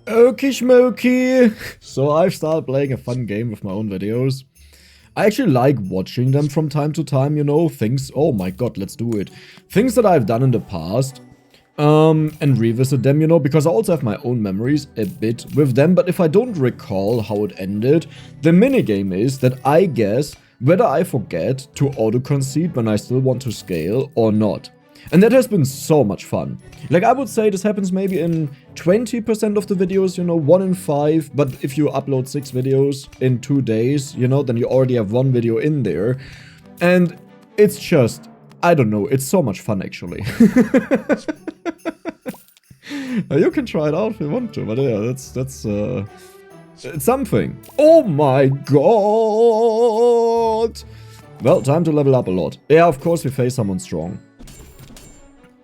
Okie schmoky. So I've started playing a fun game with my own videos. I actually like watching them from time to time, you know, things, oh my god, let's do it. Things that I've done in the past, and revisit them, you know, because I also have my own memories a bit with them, but if I don't recall how it ended, the minigame is that I guess whether I forget to auto-concede when I still want to scale or not. And that has been so much fun. Like, I would say this happens maybe in 20% of the videos, you know, 1 in 5. But if you upload 6 videos in 2 days, you know, then you already have 1 video in there. And it's just, I don't know, it's so much fun, actually. You can try it out if you want to, but yeah, that's it's something. Oh my god! Well, time to level up a lot. Yeah, of course we face someone strong.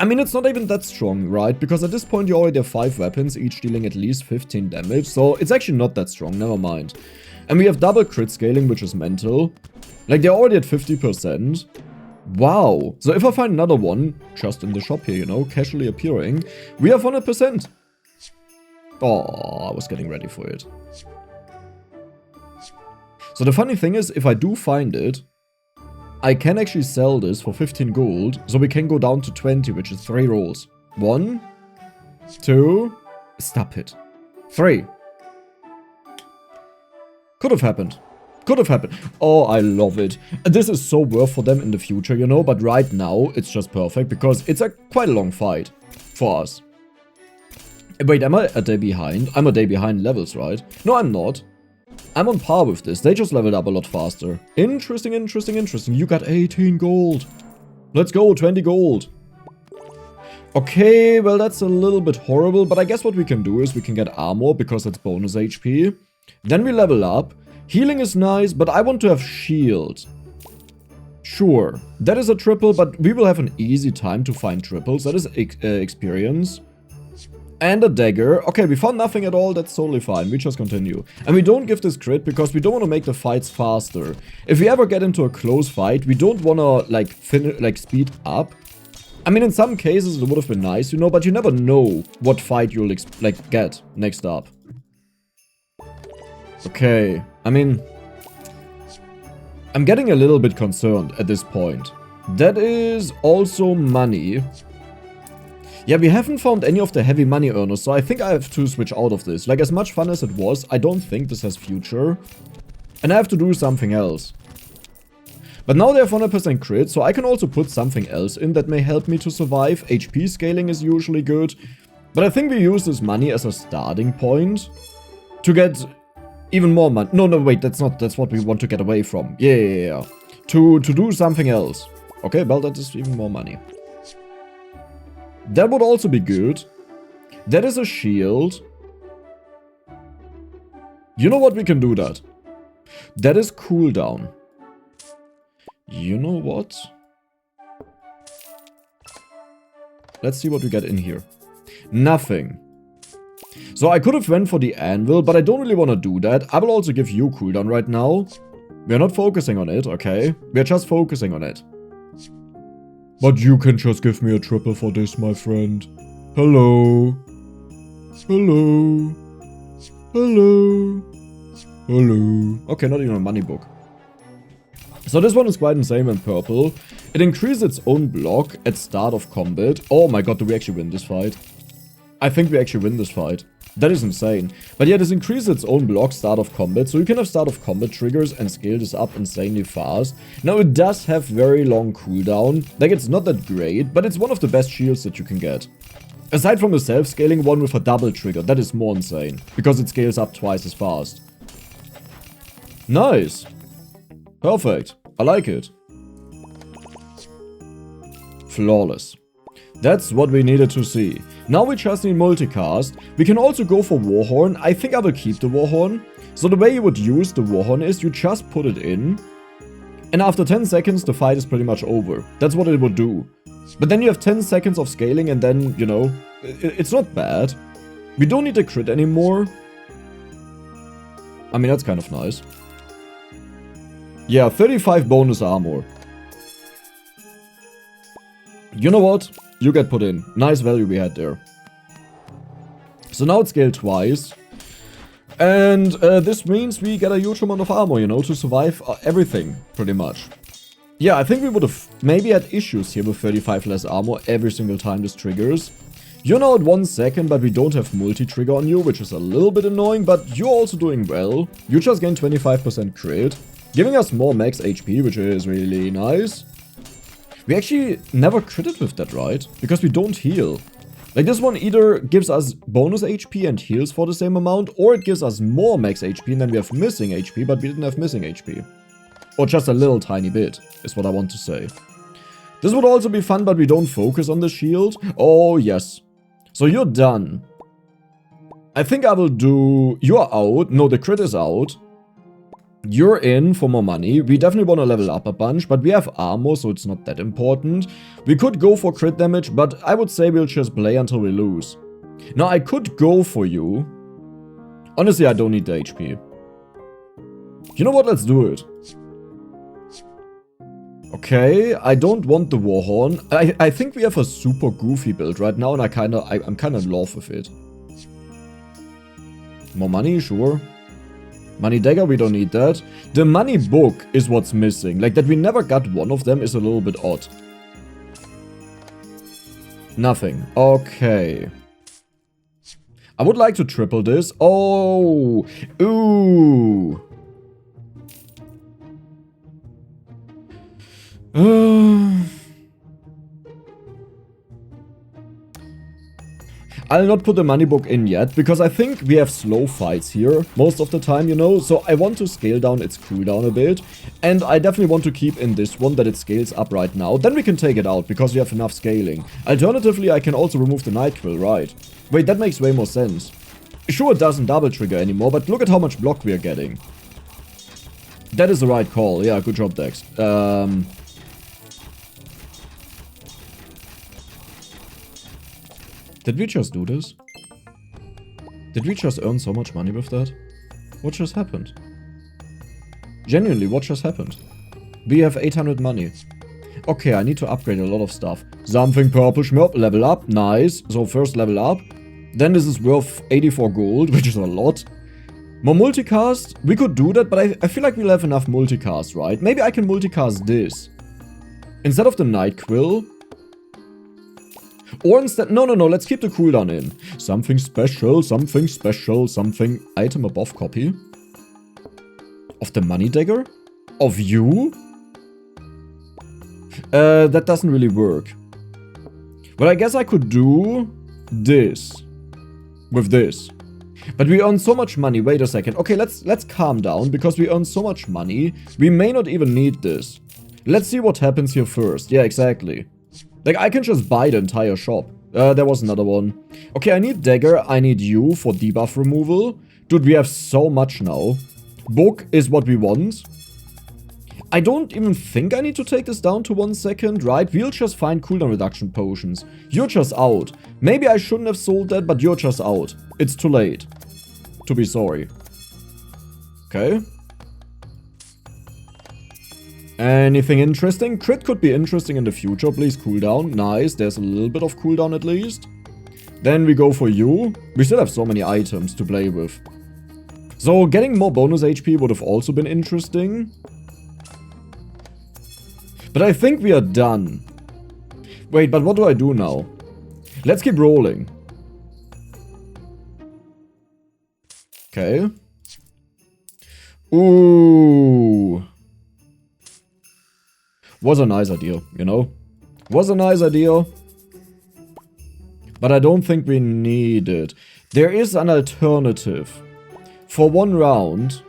I mean, it's not even that strong, right? Because at this point you already have 5 weapons, each dealing at least 15 damage. So it's actually not that strong, never mind. And we have double crit scaling, which is mental. Like, they're already at 50%. Wow. So if I find another one, just in the shop here, you know, casually appearing, we have 100%. Oh, I was getting ready for it. So the funny thing is, if I do find it, I can actually sell this for 15 gold, so we can go down to 20, which is 3 rolls. 1, 2, stop it. 3. Could have happened. Could have happened. Oh, I love it. This is so worth for them in the future, you know, but right now it's just perfect because it's a quite a long fight for us. Wait, am I a day behind? I'm a day behind levels, right? No, I'm not. I'm on par with this. They just leveled up a lot faster. Interesting, interesting, interesting. You got 18 gold. Let's go, 20 gold. Okay, well, that's a little bit horrible, but I guess what we can do is we can get armor because it's bonus HP. Then we level up. Healing is nice, but I want to have shield. Sure, that is a triple, but we will have an easy time to find triples. That is experience. And a dagger. Okay, we found nothing at all. That's totally fine. We just continue. And we don't give this crit because we don't want to make the fights faster. If we ever get into a close fight, we don't want to, like, speed up. I mean, in some cases, it would have been nice, you know, but you never know what fight you'll, get next up. Okay. I mean, I'm getting a little bit concerned at this point. That is also money. Yeah, we haven't found any of the heavy money earners, so I think I have to switch out of this. Like, as much fun as it was, I don't think this has future. And I have to do something else. But now they have 100% crit, so I can also put something else in that may help me to survive. HP scaling is usually good. But I think we use this money as a starting point to get even more money. No, wait, that's what we want to get away from. Yeah. To do something else. Okay, well, that is even more money. That would also be good. That is a shield. You know what? We can do that. That is cooldown. You know what? Let's see what we get in here. Nothing. So I could have went for the anvil, but I don't really want to do that. I will also give you cooldown right now. We're not focusing on it, okay? We're just focusing on it. But you can just give me a triple for this, my friend. Hello. Hello. Hello. Hello. Okay, not even a money book. So this one is quite insane in purple. It increases its own block at start of combat. Oh my god, do we actually win this fight? I think we actually win this fight. That is insane. But yeah, this increases its own block start of combat. So you can have start of combat triggers and scale this up insanely fast. Now it does have very long cooldown. Like, it's not that great, but it's one of the best shields that you can get. Aside from the self-scaling one with a double trigger, that is more insane. Because it scales up twice as fast. Nice. Perfect. I like it. Flawless. That's what we needed to see. Now we just need multicast. We can also go for Warhorn. I think I will keep the Warhorn. So the way you would use the Warhorn is you just put it in. And after 10 seconds, the fight is pretty much over. That's what it would do. But then you have 10 seconds of scaling and then, you know, it's not bad. We don't need a crit anymore. I mean, that's kind of nice. Yeah, 35 bonus armor. You know what? You get put in. Nice value we had there. So now it's scaled twice. And this means we get a huge amount of armor, you know, to survive everything, pretty much. Yeah, I think we would have maybe had issues here with 35 less armor every single time this triggers. You're now at 1 second, but we don't have multi-trigger on you, which is a little bit annoying, but you're also doing well. You just gained 25% crit, giving us more max HP, which is really nice. We actually never critted with that, right? Because we don't heal. Like, this one either gives us bonus HP and heals for the same amount, or it gives us more max HP and then we have missing HP, but we didn't have missing HP. Or just a little tiny bit, is what I want to say. This would also be fun, but we don't focus on the shield. Oh, yes. So you're done. I think I will do... You're out. No, the crit is out. You're in for more money. We definitely want to level up a bunch, but we have armor, so it's not that important. We could go for crit damage, but I would say we'll just play until we lose. Now, I could go for you. Honestly, I don't need the HP. You know what? Let's do it. Okay, I don't want the Warhorn. I think we have a super goofy build right now, and I'm kinda in love with it. More money, sure. Money dagger, we don't need that. The money book is what's missing. Like, that we never got one of them is a little bit odd. Nothing. Okay. I would like to triple this. Oh! Ooh! I'll not put the money book in yet, because I think we have slow fights here most of the time, you know, so I want to scale down its cooldown a bit, and I definitely want to keep in this one that it scales up right now. Then we can take it out, because we have enough scaling. Alternatively, I can also remove the Night Quill, right? Wait, that makes way more sense. Sure, it doesn't double trigger anymore, but look at how much block we are getting. That is the right call. Yeah, good job, Dex. Did we just do this? Did we just earn so much money with that? What just happened? Genuinely, what just happened? We have 800 money. Okay, I need to upgrade a lot of stuff. Something purple schmurp, level up, nice. So first level up. Then this is worth 84 gold, which is a lot. More multicast? We could do that, but I feel like we'll have enough multicast, right? Maybe I can multicast this. Instead of the Night Quill. Or instead, no, let's keep the cooldown in. Something special, something special, something item above copy. Of the money dagger? Of you? That doesn't really work. But I guess I could do this. With this. But we earn so much money, wait a second. Okay, let's calm down, because we earn so much money. We may not even need this. Let's see what happens here first. Yeah, exactly. Like, I can just buy the entire shop. There was another one. Okay, I need dagger. I need you for debuff removal. Dude, we have so much now. Book is what we want. I don't even think I need to take this down to 1 second, right? We'll just find cooldown reduction potions. You're just out. Maybe I shouldn't have sold that, but you're just out. It's too late. To be sorry. Okay. Anything interesting? Crit could be interesting in the future. Please cooldown. Nice. There's a little bit of cooldown at least. Then we go for you. We still have so many items to play with. So getting more bonus HP would have also been interesting. But I think we are done. Wait, but what do I do now? Let's keep rolling. Okay. Ooh. Was a nice idea, you know? Was a nice idea. But I don't think we need it. There is an alternative. For 1 round,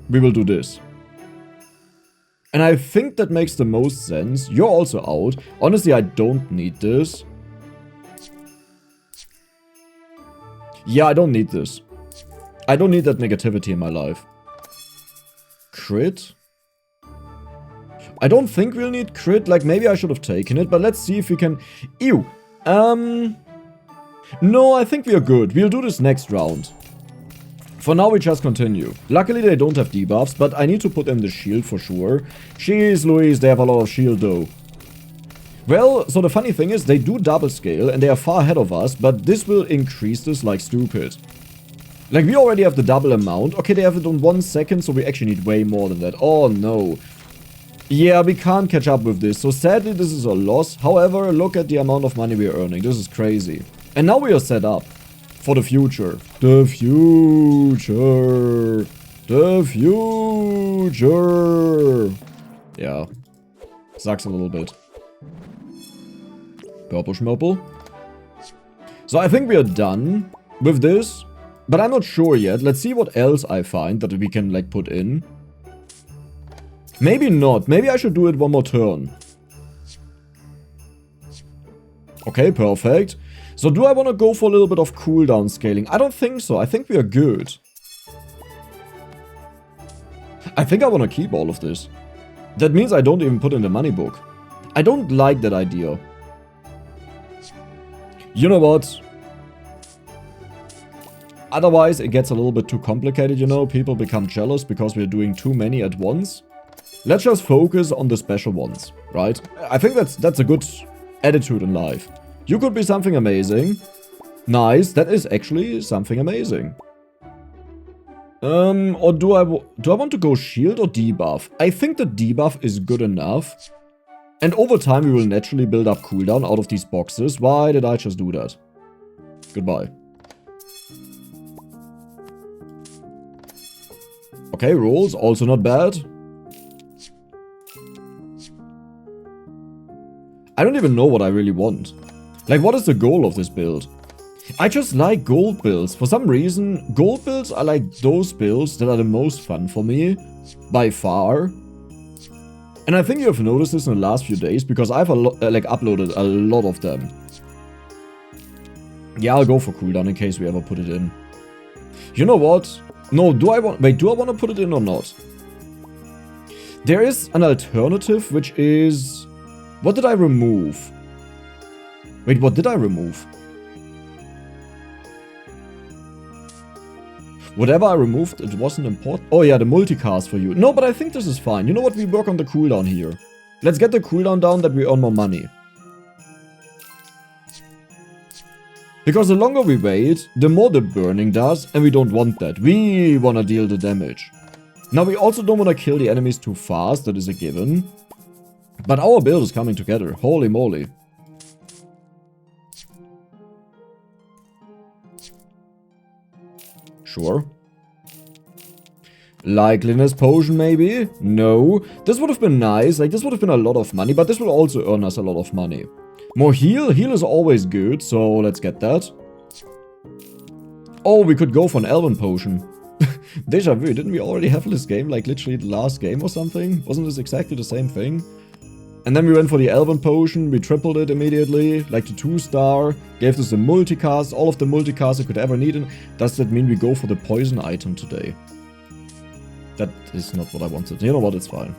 we will do this. And I think that makes the most sense. You're also out. Honestly, I don't need this. Yeah, I don't need this. I don't need that negativity in my life. Crit? I don't think we'll need crit. Like, maybe I should have taken it, but let's see if we can... Ew. No, I think we are good. We'll do this next round. For now, we just continue. Luckily, they don't have debuffs, but I need to put in the shield for sure. Jeez Louise, they have a lot of shield though. Well, so the funny thing is, they do double scale, and they are far ahead of us, but this will increase this like stupid. Like, we already have the double amount. Okay, they have it on 1 second, so we actually need way more than that. Oh, no. Yeah, we can't catch up with this, so sadly this is a loss. However, look at the amount of money we are earning. This is crazy. And now we are set up for the future. The future. The future. Yeah. Sucks a little bit. Purple schmurple. So I think we are done with this. But I'm not sure yet. Let's see what else I find that we can like put in. Maybe not. Maybe I should do it one more turn. Okay, perfect. So do I want to go for a little bit of cooldown scaling? I don't think so. I think we are good. I think I want to keep all of this. That means I don't even put in the money book. I don't like that idea. You know what? Otherwise, it gets a little bit too complicated, you know? People become jealous because we're doing too many at once. Let's just focus on the special ones, right? I think that's a good attitude in life. You could be something amazing. Nice, that is actually something amazing. Or do I want to go shield or debuff? I think the debuff is good enough. And over time we will naturally build up cooldown out of these boxes. Why did I just do that? Goodbye. Okay, rolls, also not bad. I don't even know what I really want. Like, what is the goal of this build? I just like gold builds. For some reason, gold builds are like those builds that are the most fun for me. By far. And I think you have noticed this in the last few days, because I've uploaded a lot of them. Yeah, I'll go for cooldown in case we ever put it in. You know what? No, do I want to put it in or not? There is an alternative, which is... What did I remove? Wait, what did I remove? Whatever I removed, it wasn't important. Oh yeah, the multicast for you. No, but I think this is fine. You know what? We work on the cooldown here. Let's get the cooldown down that we earn more money. Because the longer we wait, the more the burning does, and we don't want that. We want to deal the damage. Now, we also don't want to kill the enemies too fast, that is a given. But our build is coming together. Holy moly. Sure. Likeliness potion, maybe? No. This would have been nice. Like, this would have been a lot of money, but this will also earn us a lot of money. More heal? Heal is always good, so let's get that. Oh, we could go for an Elven potion. Deja vu, didn't we already have this game, like literally the last game or something? Wasn't this exactly the same thing? And then we went for the Elven potion, we tripled it immediately, like the 2-star, gave us the multicast, all of the multicasts I could ever need. And does that mean we go for the poison item today? That is not what I wanted. You know what, it's fine.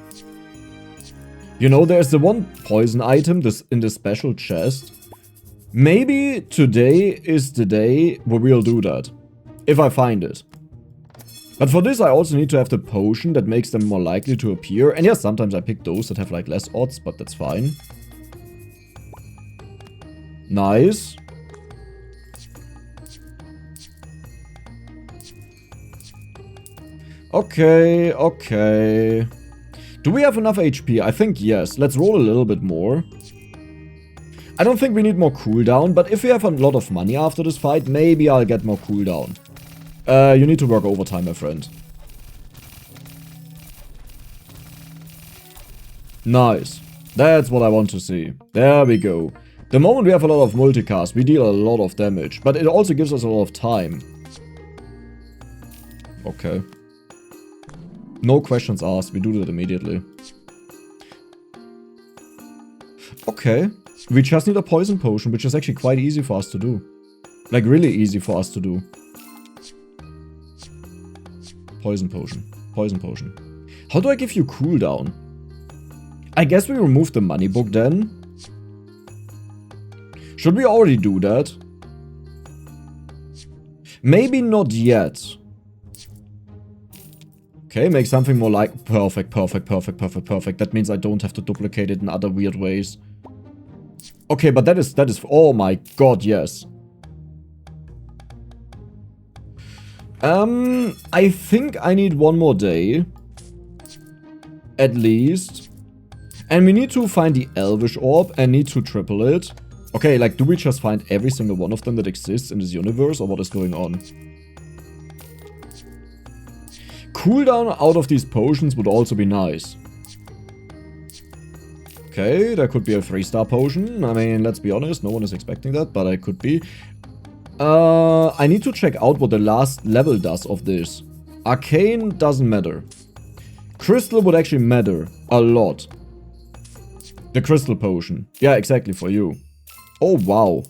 You know, there's the one poison item in the special chest. Maybe today is the day where we'll do that. If I find it. But for this I also need to have the potion that makes them more likely to appear. And yes, sometimes I pick those that have like less odds, but that's fine. Nice. Okay, okay. Do we have enough HP? I think yes. Let's roll a little bit more. I don't think we need more cooldown, but if we have a lot of money after this fight, maybe I'll get more cooldown. You need to work overtime, my friend. Nice. That's what I want to see. There we go. The moment we have a lot of multicast, we deal a lot of damage, but it also gives us a lot of time. Okay. No questions asked, we do that immediately. Okay. We just need a poison potion, which is actually quite easy for us to do. Like, really easy for us to do. Poison potion. Poison potion. How do I give you cooldown? I guess we remove the money book then. Should we already do that? Maybe not yet. Okay, make something more like... Perfect, perfect, perfect, perfect, perfect. That means I don't have to duplicate it in other weird ways. Okay, but that is, oh my god, yes. I think I need one more day. At least. And we need to find the Elvish Orb and need to triple it. Okay, like, do we just find every single one of them that exists in this universe, or what is going on? Cooldown out of these potions would also be nice. Okay, there could be a 3-star potion. I mean, let's be honest, no one is expecting that, but it could be. I need to check out what the last level does of this. Arcane doesn't matter. Crystal would actually matter a lot. The crystal potion. Yeah, exactly, for you. Oh, wow.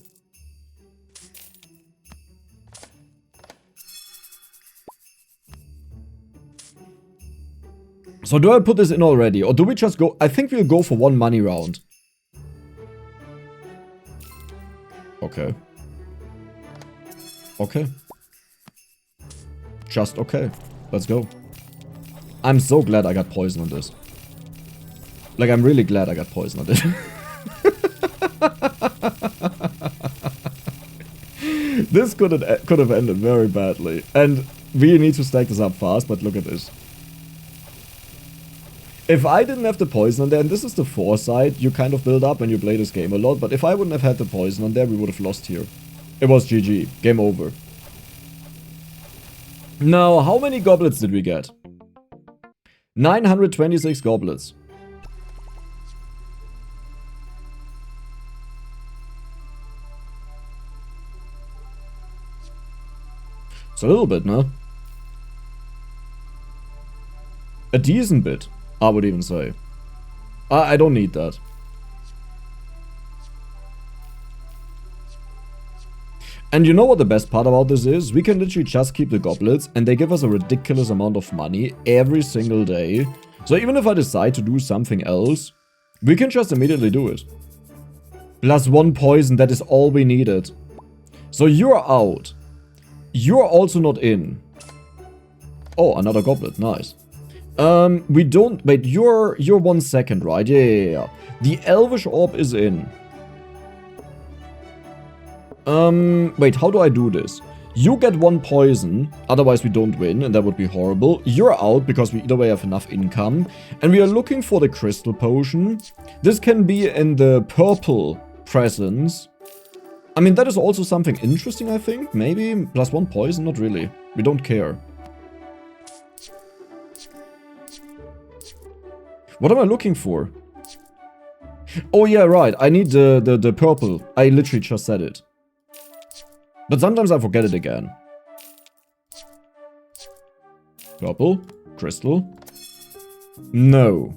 So do I put this in already? Or do we just go... I think we'll go for one money round. Okay. Okay. Just okay. Let's go. I'm so glad I got poison on this. Like, I'm really glad I got poison on this. This could have ended very badly. And we need to stack this up fast, but look at this. If I didn't have the poison on there, and this is the foresight you kind of build up when you play this game a lot, but if I wouldn't have had the poison on there, we would have lost here. It was GG. Game over. Now, how many goblets did we get? 926 goblets. It's a little bit, no? A decent bit, I would even say. I don't need that. And you know what the best part about this is? We can literally just keep the goblets and they give us a ridiculous amount of money every single day. So even if I decide to do something else, we can just immediately do it. Plus 1 poison, that is all we needed. So you're out. You're also not in. Oh, another goblet, nice. We don't... Wait, you're 1 second, right? Yeah. The Elvish Orb is in. Wait, how do I do this? You get 1 poison, otherwise we don't win, and that would be horrible. You're out, because we either way have enough income. And we are looking for the crystal potion. This can be in the purple presence. I mean, that is also something interesting, I think. Maybe plus 1 poison, not really. We don't care. What am I looking for? Oh yeah, right. I need the purple. I literally just said it. But sometimes I forget it again. Purple? Crystal? No.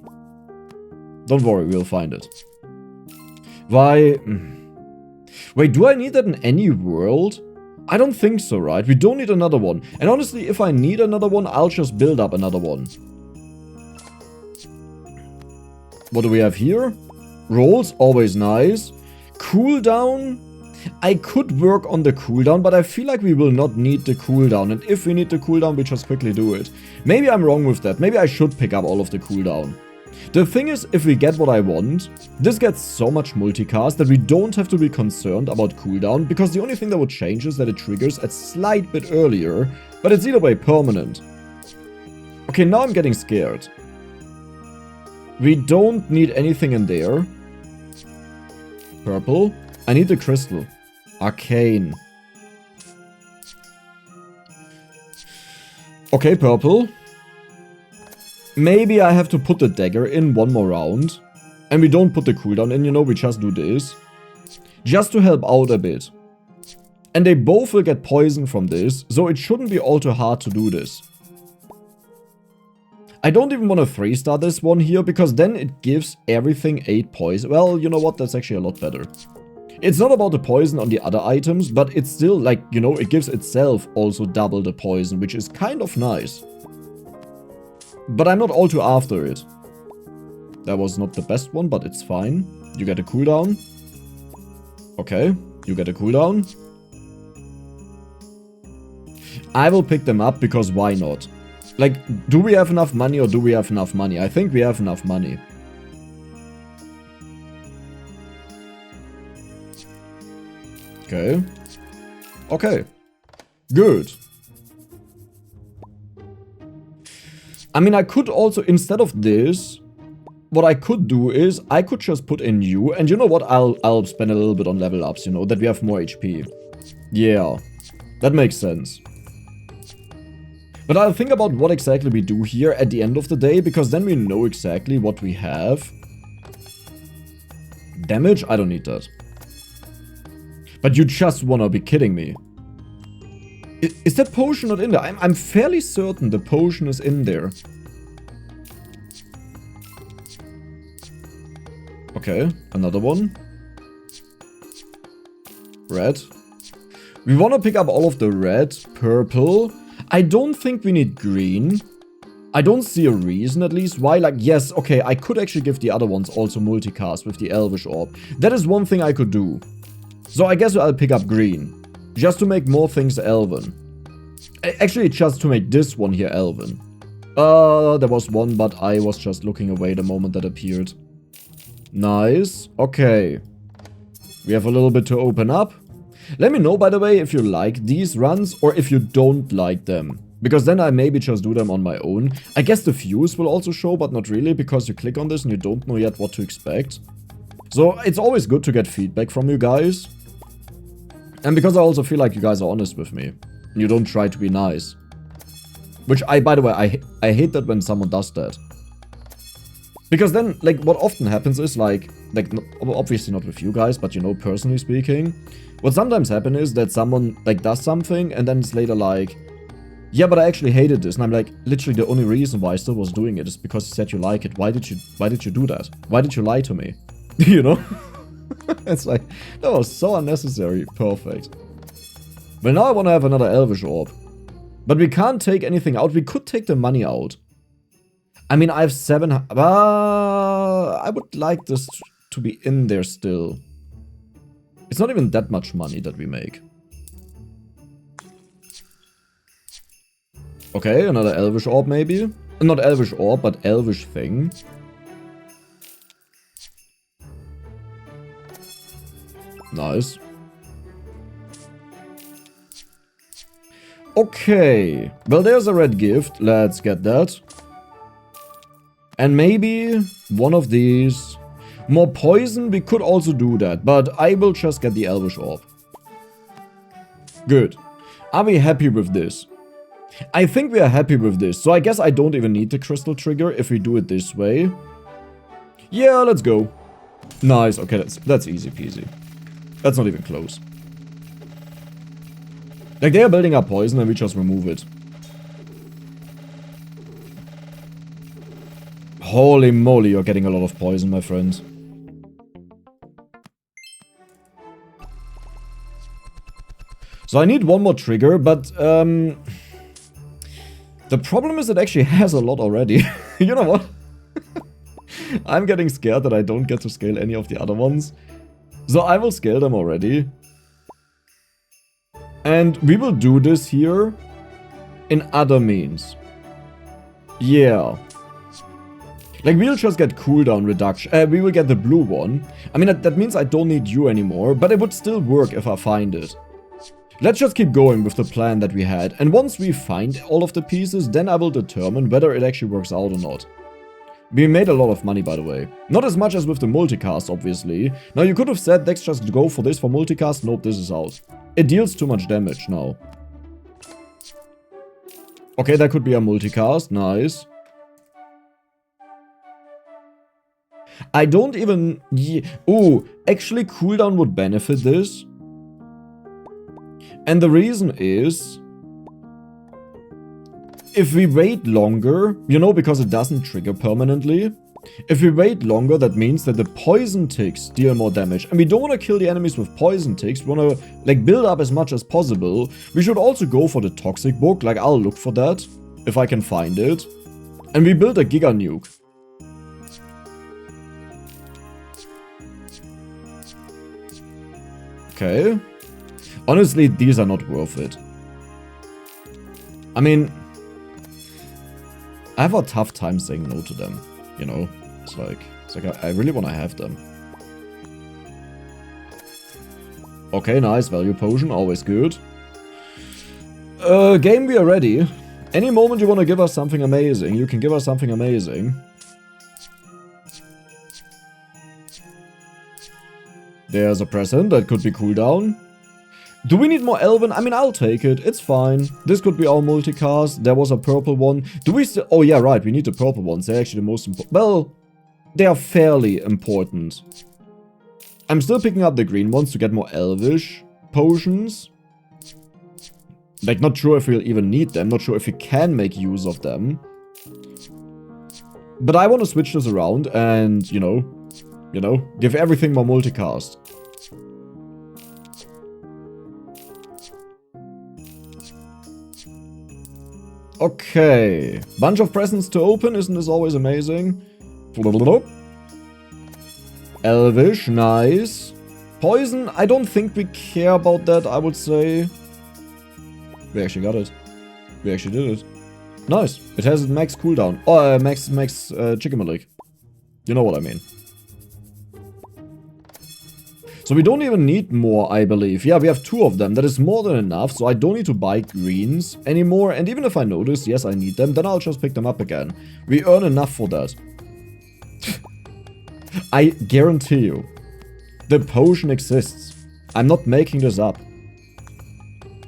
Don't worry, we'll find it. Why? Wait, do I need that in any world? I don't think so, right? We don't need another one. And honestly, if I need another one, I'll just build up another one. What do we have here? Rolls, always nice. Cooldown. I could work on the cooldown, but I feel like we will not need the cooldown. And if we need the cooldown, we just quickly do it. Maybe I'm wrong with that. Maybe I should pick up all of the cooldown. The thing is, if we get what I want, this gets so much multicast that we don't have to be concerned about cooldown, because the only thing that would change is that it triggers a slight bit earlier, but it's either way permanent. Okay, now I'm getting scared. We don't need anything in there. Purple. I need the crystal. Arcane. Okay, purple. Maybe I have to put the dagger in one more round. And we don't put the cooldown in, you know, we just do this. Just to help out a bit. And they both will get poison from this, so it shouldn't be all too hard to do this. I don't even want to 3-star this one here, because then it gives everything 8 poison. Well, you know what, that's actually a lot better. It's not about the poison on the other items, but it's still like, you know, it gives itself also double the poison, which is kind of nice. But I'm not all too after it. That was not the best one, but it's fine. You get a cooldown. Okay, you get a cooldown. I will pick them up, because why not? Like, do we have enough money or do we have enough money? I think we have enough money. Okay. Okay. Good. I mean, I could also, instead of this, what I could do is, I could just put in you, and you know what, I'll spend a little bit on level ups, you know, that we have more HP. Yeah, that makes sense. But I'll think about what exactly we do here at the end of the day, because then we know exactly what we have. Damage? I don't need that. But you just wanna be kidding me. Is that potion not in there? I'm fairly certain the potion is in there. Okay, another one. Red. We want to pick up all of the red, purple. I don't think we need green. I don't see a reason at least why. Like, yes, okay, I could actually give the other ones also multicast with the Elvish Orb. That is one thing I could do. So I guess I'll pick up green. Just to make more things Elven. Actually, just to make this one here Elven. There was one, but I was just looking away the moment that appeared. Nice. Okay. We have a little bit to open up. Let me know, by the way, if you like these runs or if you don't like them. Because then I maybe just do them on my own. I guess the views will also show, but not really, because you click on this and you don't know yet what to expect. So it's always good to get feedback from you guys. And because I also feel like you guys are honest with me. And you don't try to be nice. Which by the way, I hate that when someone does that. Because then, like, what often happens is, like, obviously not with you guys, but, you know, personally speaking, what sometimes happens is that someone, like, does something, and then it's later like, yeah, but I actually hated this, and I'm like, literally the only reason why I still was doing it is because you said you like it. Why did you do that? Why did you lie to me? You know? It's like, that was so unnecessary. Perfect. Well, now I want to have another Elvish Orb. But we can't take anything out. We could take the money out. I mean, I have 7... I would like this to be in there still. It's not even that much money that we make. Okay, another Elvish Orb maybe. Not Elvish Orb, but Elvish thing. Nice. Okay. Well, there's a red gift. Let's get that. And maybe one of these. More poison, we could also do that. But I will just get the Elvish Orb. Good. Are we happy with this? I think we are happy with this. So I guess I don't even need the crystal trigger if we do it this way. Yeah, let's go. Nice. Okay, that's easy peasy. That's not even close. Like, they are building up poison and we just remove it. Holy moly, you're getting a lot of poison, my friend. So I need one more trigger, but the problem is it actually has a lot already. You know what? I'm getting scared that I don't get to scale any of the other ones. So I will scale them already. And we will do this here in other means. Yeah. Like, we'll just get cooldown reduction. We will get the blue one. I mean, that means I don't need you anymore, but it would still work if I find it. Let's just keep going with the plan that we had. And once we find all of the pieces, then I will determine whether it actually works out or not. We made a lot of money, by the way. Not as much as with the multicast, obviously. Now, you could have said, Dex, just go for this for multicast. Nope, this is out. It deals too much damage now. Okay, that could be a multicast. Nice. I don't even... Ooh, actually cooldown would benefit this. And the reason is... if we wait longer, you know, because it doesn't trigger permanently. If we wait longer, that means that the poison ticks deal more damage. And we don't want to kill the enemies with poison ticks. We want to, like, build up as much as possible. We should also go for the toxic book. Like, I'll look for that, if I can find it. And we build a Giga Nuke. Okay. Honestly, these are not worth it. I mean... I have a tough time saying no to them, you know? It's like I really want to have them. Okay, nice. Value potion, always good. Game, we are ready. Any moment you want to give us something amazing, you can give us something amazing. There's a present, that could be cooldown. Do we need more Elven? I mean, I'll take it, it's fine. This could be our multicast, there was a purple one. Do we still... Oh yeah, right, we need the purple ones, they're actually the most important. Well, they are fairly important. I'm still picking up the green ones to get more Elvish potions. Like, not sure if we'll even need them, not sure if we can make use of them. But I want to switch this around and, you know, give everything more multicast. Okay. Bunch of presents to open, isn't this always amazing? Elvish, nice. Poison, I don't think we care about that, I would say. We actually got it. We actually did it. Nice. It has max cooldown. Oh, max chicken malik. You know what I mean. So we don't even need more, I believe. Yeah, we have 2 of them. That is more than enough. So I don't need to buy greens anymore. And even if I notice, yes, I need them, then I'll just pick them up again. We earn enough for that. I guarantee you. The potion exists. I'm not making this up.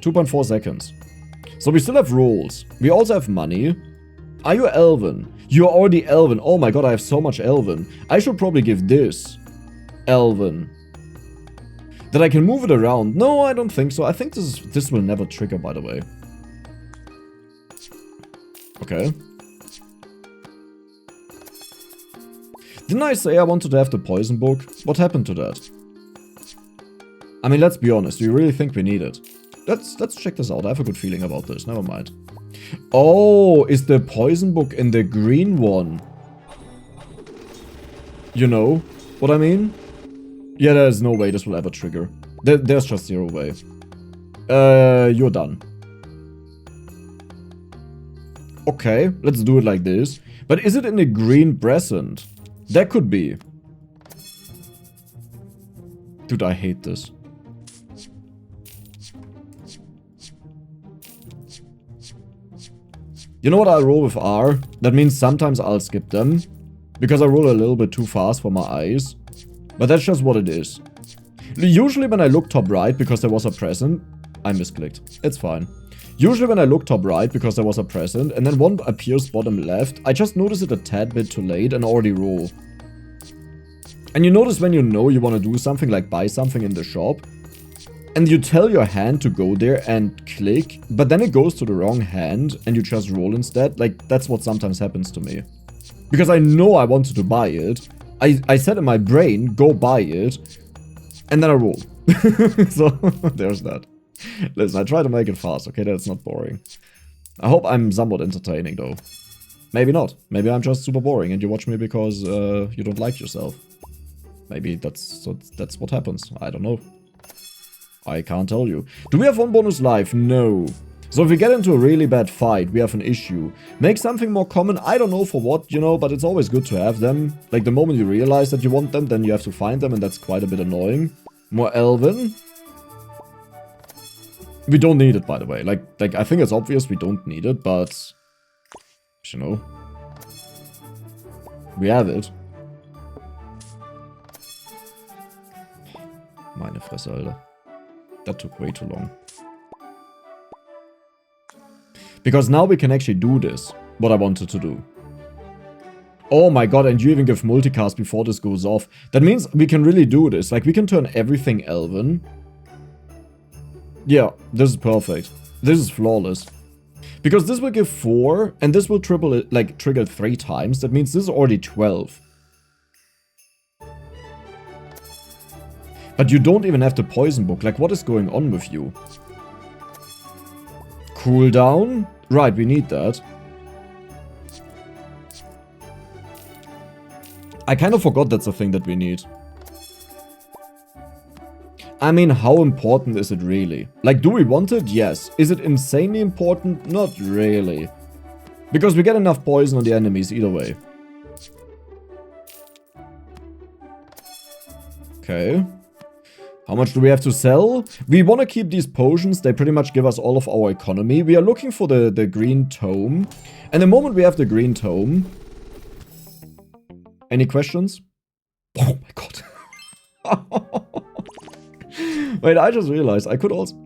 2.4 seconds. So we still have rolls. We also have money. Are you Elven? You're already Elven. Oh my god, I have so much Elven. I should probably give this Elven. That I can move it around. No, I don't think so. I think this will never trigger, by the way. Okay. Didn't I say I wanted to have the poison book? What happened to that? I mean, let's be honest. Do you really think we need it? Let's check this out. I have a good feeling about this. Never mind. Oh, is the poison book in the green one? You know what I mean? Yeah, there's no way this will ever trigger. There's just 0 way. You're done. Okay, let's do it like this. But is it in the green present? That could be. Dude, I hate this. You know what, I'll roll with R. That means sometimes I'll skip them. Because I roll a little bit too fast for my eyes. But that's just what it is. Usually when I look top right because there was a present, I misclicked. It's fine. Usually when I look top right because there was a present and then one appears bottom left, I just notice it a tad bit too late and already roll. And you notice when you know you want to do something like buy something in the shop, and you tell your hand to go there and click, but then it goes to the wrong hand and you just roll instead. Like, that's what sometimes happens to me. Because I know I wanted to buy it. I said in my brain, go buy it. And then I roll. So, there's that. Listen, I try to make it fast, okay? That's not boring. I hope I'm somewhat entertaining, though. Maybe not. Maybe I'm just super boring and you watch me because you don't like yourself. Maybe that's what happens. I don't know. I can't tell you. Do we have 1 bonus life? No. So if we get into a really bad fight, we have an issue. Make something more common, I don't know for what, you know, but it's always good to have them. Like, the moment you realize that you want them, then you have to find them, and that's quite a bit annoying. More Elven. We don't need it, by the way. Like I think it's obvious we don't need it, but... you know. We have it. Meine Fresse, Alter. That took way too long. Because now we can actually do this, what I wanted to do. Oh my god, and you even give multicast before this goes off. That means we can really do this. Like, we can turn everything Elven. Yeah, this is perfect. This is flawless. Because this will give 4, and this will triple it, like, trigger 3 times. That means this is already 12. But you don't even have the poison book. Like, what is going on with you? Cooldown? Right, we need that. I kind of forgot that's a thing that we need. I mean, how important is it really? Like, do we want it? Yes. Is it insanely important? Not really. Because we get enough poison on the enemies either way. Okay. How much do we have to sell? We want to keep these potions. They pretty much give us all of our economy. We are looking for the green tome. And the moment we have the green tome... Any questions? Oh my god. Wait, I just realized I could also...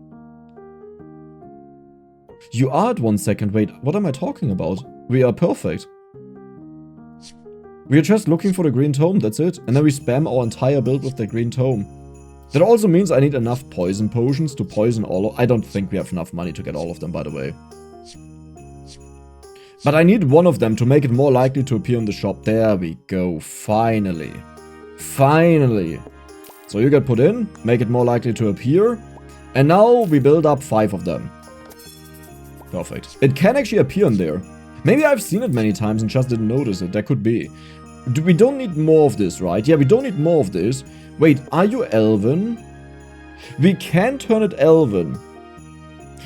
You are at 1 second. Wait, what am I talking about? We are perfect. We are just looking for the green tome, that's it. And then we spam our entire build with the green tome. That also means I need enough poison potions to poison all of... I don't think we have enough money to get all of them, by the way. But I need one of them to make it more likely to appear in the shop. There we go. Finally. Finally. So you get put in, make it more likely to appear. And now we build up 5 of them. Perfect. It can actually appear in there. Maybe I've seen it many times and just didn't notice it. That could be. We don't need more of this, right? Yeah, we don't need more of this. Wait, are you elven? We can turn it elven.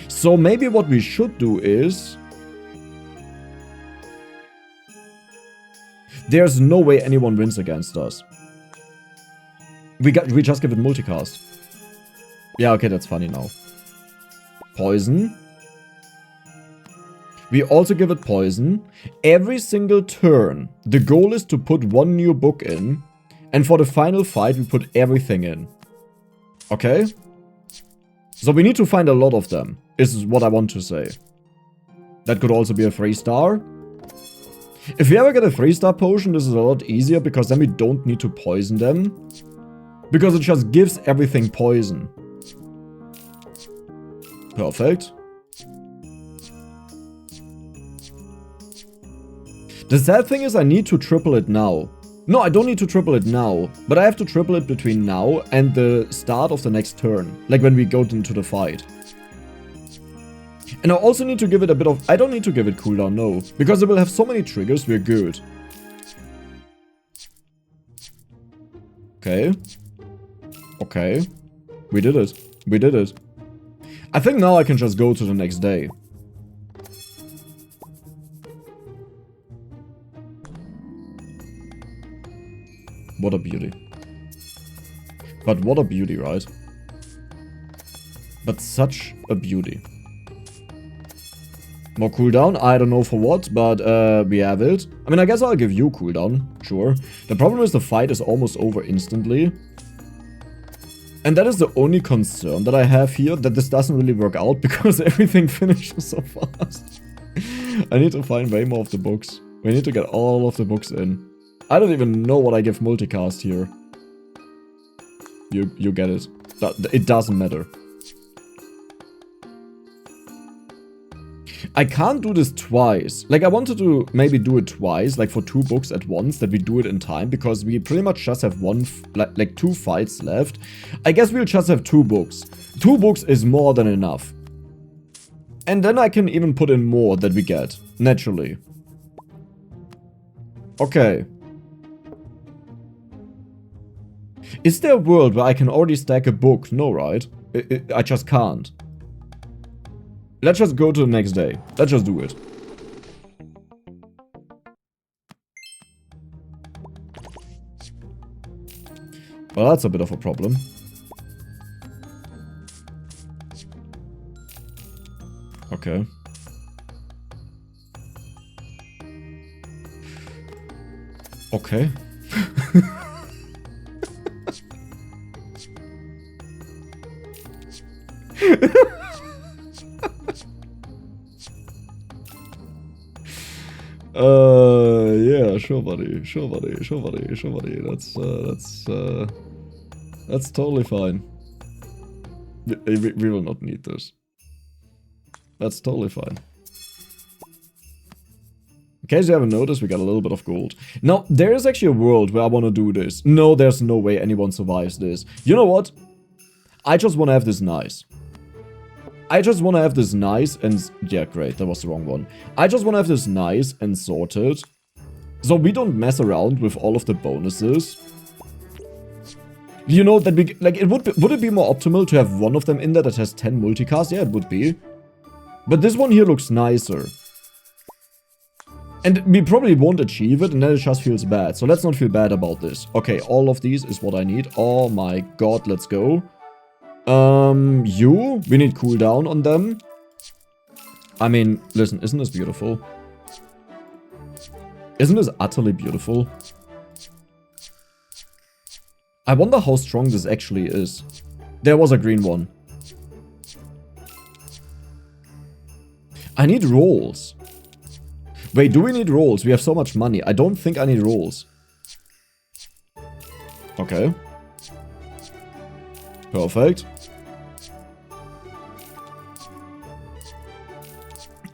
So maybe what we should do is... There's no way anyone wins against us. We just give it multicast. Yeah, okay, that's funny now. Poison. We also give it poison. Every single turn, the goal is to put 1 new book in. And for the final fight, we put everything in. Okay? So we need to find a lot of them, is what I want to say. That could also be a 3-star. If we ever get a 3-star potion, this is a lot easier, because then we don't need to poison them. Because it just gives everything poison. Perfect. The sad thing is I need to triple it now. No, I don't need to triple it now, but I have to triple it between now and the start of the next turn. Like when we go into the fight. And I also need to give it a bit of... I don't need to give it cooldown, no. Because it will have so many triggers, we're good. Okay. Okay. We did it. We did it. I think now I can just go to the next day. What a beauty. But what a beauty, right? But such a beauty. More cooldown? I don't know for what, but we have it. I mean, I guess I'll give you cooldown, sure. The problem is the fight is almost over instantly. And that is the only concern that I have here, that this doesn't really work out because everything finishes so fast. I need to find way more of the books. We need to get all of the books in. I don't even know what I give multicast here. You get it. It doesn't matter. I can't do this twice. Like, I wanted to maybe do it twice, like for 2 books at once, that we do it in time, because we pretty much just have like 2 fights left. I guess we'll just have 2 books. 2 books is more than enough. And then I can even put in more that we get, naturally. Okay. Is there a world where I can already stack a book? No, right? I just can't. Let's just go to the next day. Let's just do it. Well, that's a bit of a problem. Okay. Okay. Yeah, sure buddy, sure buddy, sure buddy, sure buddy, that's totally fine. We will not need this. That's totally fine. In case you haven't noticed, we got a little bit of gold. Now, there is actually a world where I want to do this. No, there's no way anyone survives this. You know what? I just want to have this nice. I just want to have this nice and... Yeah, great, that was the wrong one. I just want to have this nice and sorted. So we don't mess around with all of the bonuses. You know, that we... Like, would it be more optimal to have one of them in there that has 10 multicast? Yeah, it would be. But this one here looks nicer. And we probably won't achieve it, and then it just feels bad. So let's not feel bad about this. Okay, all of these is what I need. Oh my god, let's go. We need cooldown on them. I mean, listen, isn't this beautiful? Isn't this utterly beautiful? I wonder how strong this actually is. There was a green one. I need rolls. Wait, do we need rolls? We have so much money. I don't think I need rolls. Okay. Perfect.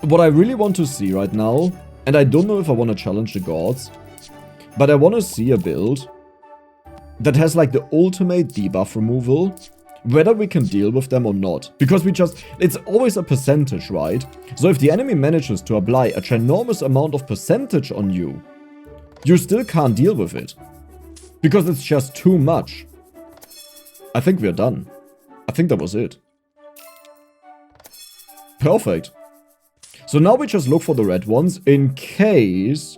What I really want to see right now, and I don't know if I want to challenge the gods, but I want to see a build that has like the ultimate debuff removal, whether we can deal with them or not. Because it's always a percentage, right? So if the enemy manages to apply a ginormous amount of percentage on you, you still can't deal with it. Because it's just too much. I think we're done. I think that was it. Perfect. So now we just look for the red ones in case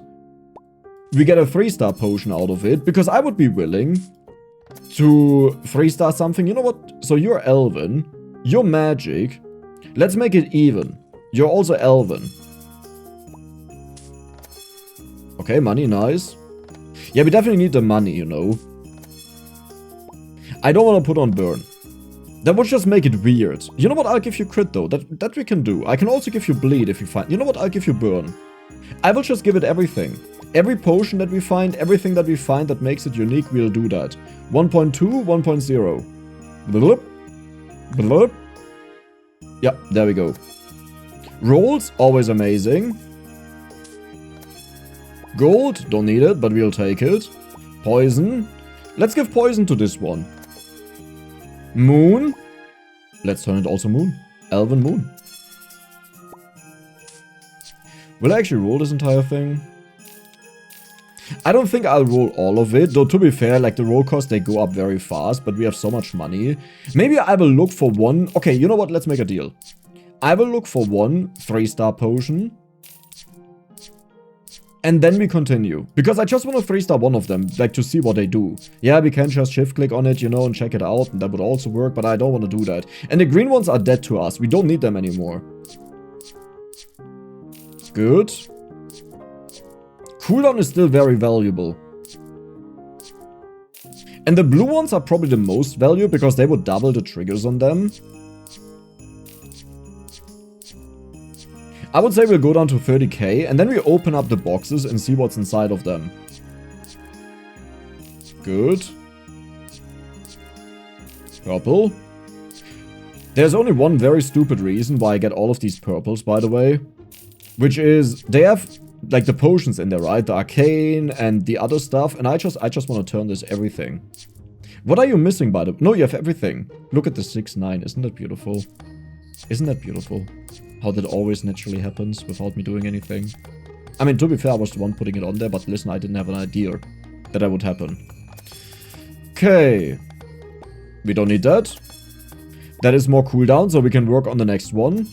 we get a 3-star potion out of it. Because I would be willing to 3-star something. You know what? So you're Elven. You're magic. Let's make it even. You're also Elven. Okay, money, nice. Yeah, we definitely need the money, you know. I don't want to put on burn. That would just make it weird. You know what? I'll give you crit though. That we can do. I can also give you bleed if you find... You know what? I'll give you burn. I will just give it everything. Every potion that we find, everything that we find that makes it unique, we'll do that. 1.2, 1.0. Blurp. Blurp. Yeah, there we go. Rolls, always amazing. Gold, don't need it, but we'll take it. Poison. Let's give poison to this one. Moon. Let's turn it also moon. Elven moon. Will I actually roll this entire thing? I don't think I'll roll all of it. Though to be fair, like the roll costs, they go up very fast. But we have so much money. Maybe I will look for one. Okay, you know what? Let's make a deal. I will look for one 3-star potion. And then we continue. Because I just want to 3-star one of them. Like to see what they do. Yeah, we can just shift click on it, you know, and check it out. And that would also work. But I don't want to do that. And the green ones are dead to us. We don't need them anymore. Good. Cooldown is still very valuable. And the blue ones are probably the most valuable because they would double the triggers on them. I would say we'll go down to 30k and then we open up the boxes and see what's inside of them. Good. Purple. There's only one very stupid reason why I get all of these purples, by the way. Which is, they have like the potions in there, right? The arcane and the other stuff. And I just want to turn this everything. What are you missing, by the way? No, you have everything. Look at the 6-9. Isn't that beautiful? Isn't that beautiful? How that always naturally happens without me doing anything. I mean, to be fair, I was the one putting it on there. But listen, I didn't have an idea that that would happen. Okay. We don't need that. That is more cooldown, so we can work on the next one.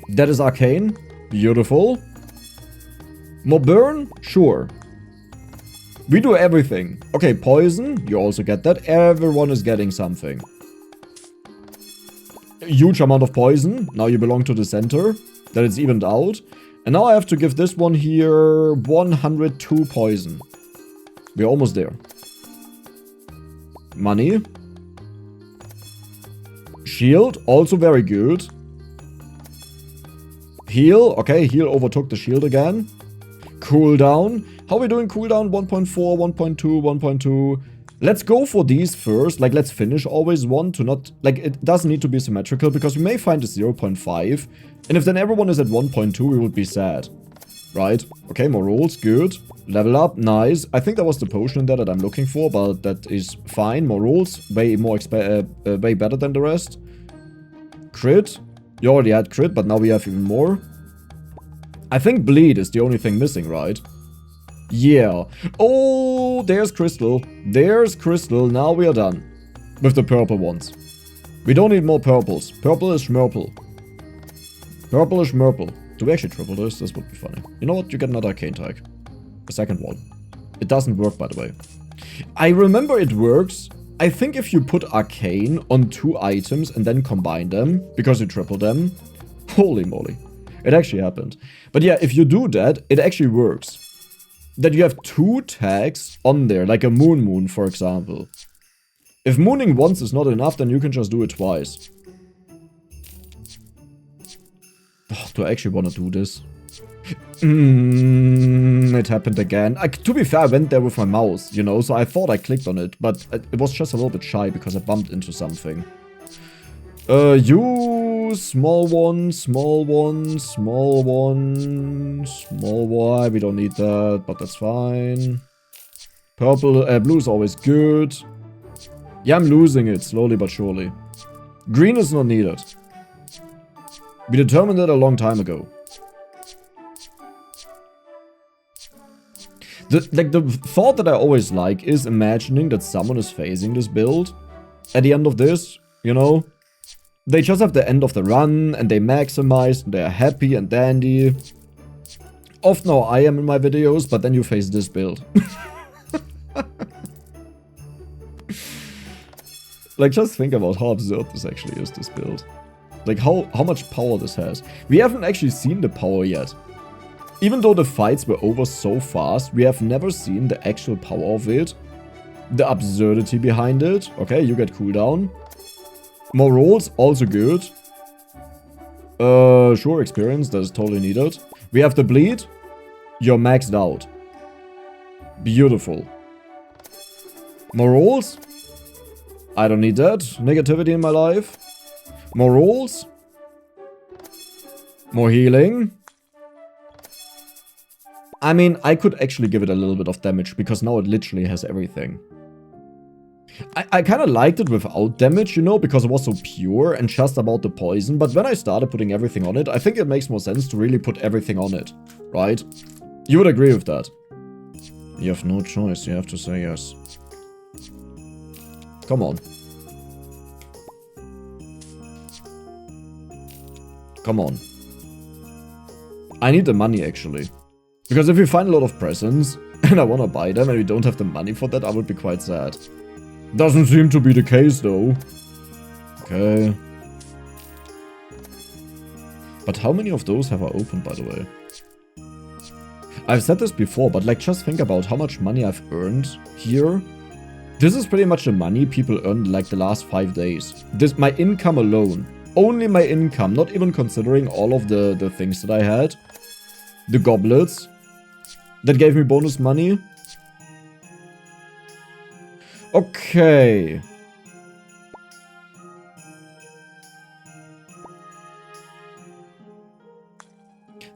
That is arcane. Beautiful. More burn? Sure. We do everything. Okay, poison. You also get that. Everyone is getting something. A huge amount of poison. Now you belong to the center. That it's evened out. And now I have to give this one here 102 poison. We're almost there. Money. Shield. Also very good. Heal. Okay, heal overtook the shield again. Cooldown. How are we doing cooldown? 1.4, 1.2, 1.2. Let's go for these first. Like, let's finish always one to not... Like, it doesn't need to be symmetrical because we may find a 0.5. And if then everyone is at 1.2, we would be sad. Right? Okay, more rolls. Good. Level up. Nice. I think that was the potion in there that I'm looking for, but that is fine. More rolls. Way better than the rest. Crit. You already had crit, but now we have even more. I think bleed is the only thing missing, right? Yeah. Oh, there's crystal. There's crystal. Now we are done with the purple ones. We don't need more purples. Purple is schmurple. Purple is schmurple. Do we actually triple this? This would be funny. You know what? You get another arcane tag. A second one. It doesn't work, by the way. I remember it works I think if you put Arcane on 2 items and then combine them, because you triple them, holy moly. It actually happened. But yeah, if you do that, it actually works. That you have 2 tags on there, like a Moon, for example. If mooning once is not enough, then you can just do it twice. Oh, do I actually want to do this? It happened again. To be fair, I went there with my mouse, you know, so I thought I clicked on it, but it was just a little bit shy because I bumped into something. You small one, small one, small one, small one. We don't need that, but that's fine. Purple, blue is always good. Yeah, I'm losing it slowly but surely. Green is not needed. We determined it a long time ago. The thought that I always like is imagining that someone is facing this build at the end of this, you know? They just have the end of the run and they maximize and they're happy and dandy. Often how I am in my videos, but then you face this build. Like, just think about how absurd this actually is, this build. Like, how much power this has. We haven't actually seen the power yet. Even though the fights were over so fast, we have never seen the actual power of it. The absurdity behind it. Okay, you get cooldown. More rolls, also good. Sure, experience, that is totally needed. We have the bleed. You're maxed out. Beautiful. More rolls. I don't need that. Negativity in my life. More rolls. More healing. I mean, I could actually give it a little bit of damage, because now it literally has everything. I kind of liked it without damage, you know, because it was so pure and just about the poison. But when I started putting everything on it, I think it makes more sense to really put everything on it, right? You would agree with that? You have no choice, you have to say yes. Come on. Come on. I need the money, actually. Because if we find a lot of presents, and I want to buy them, and we don't have the money for that, I would be quite sad. Doesn't seem to be the case, though. Okay. But how many of those have I opened, by the way? I've said this before, but like, just think about how much money I've earned here. This is pretty much the money people earned like the last 5 days. This, my income alone. Only my income, not even considering all of the things that I had. The goblets. That gave me bonus money. Okay.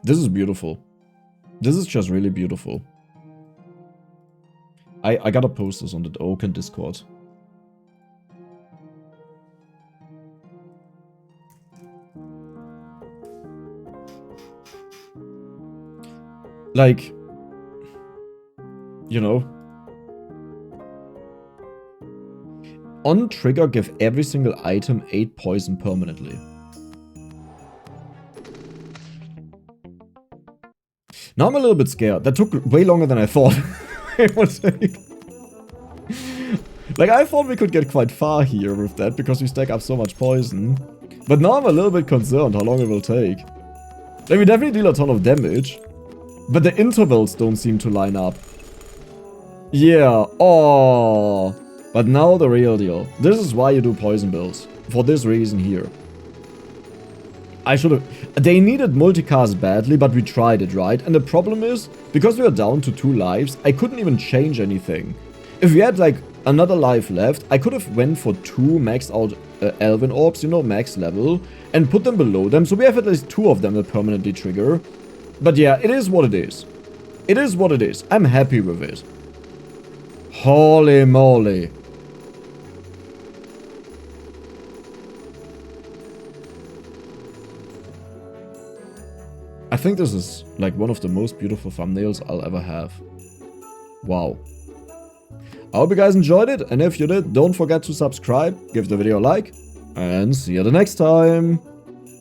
This is beautiful. This is just really beautiful. I gotta post this on the Oak and Discord. Like, you know. On trigger, give every single item 8 poison permanently. Now I'm a little bit scared. That took way longer than I thought. It would take. Like, I thought we could get quite far here with that because we stack up so much poison. But now I'm a little bit concerned how long it will take. Like, we definitely deal a ton of damage. But the intervals don't seem to line up. Yeah, oh. But now the real deal. This is why you do poison builds. For this reason here. I should have... They needed multicast badly, but we tried it, right? And the problem is, because we are down to 2 lives, I couldn't even change anything. If we had, like, another life left, I could have went for 2 maxed out Elven Orbs, you know, max level, and put them below them, so we have at least 2 of them that permanently trigger. But yeah, it is what it is. It is what it is. I'm happy with it. Holy moly. I think this is like one of the most beautiful thumbnails I'll ever have. Wow. I hope you guys enjoyed it, and if you did, don't forget to subscribe, give the video a like, and see you the next time.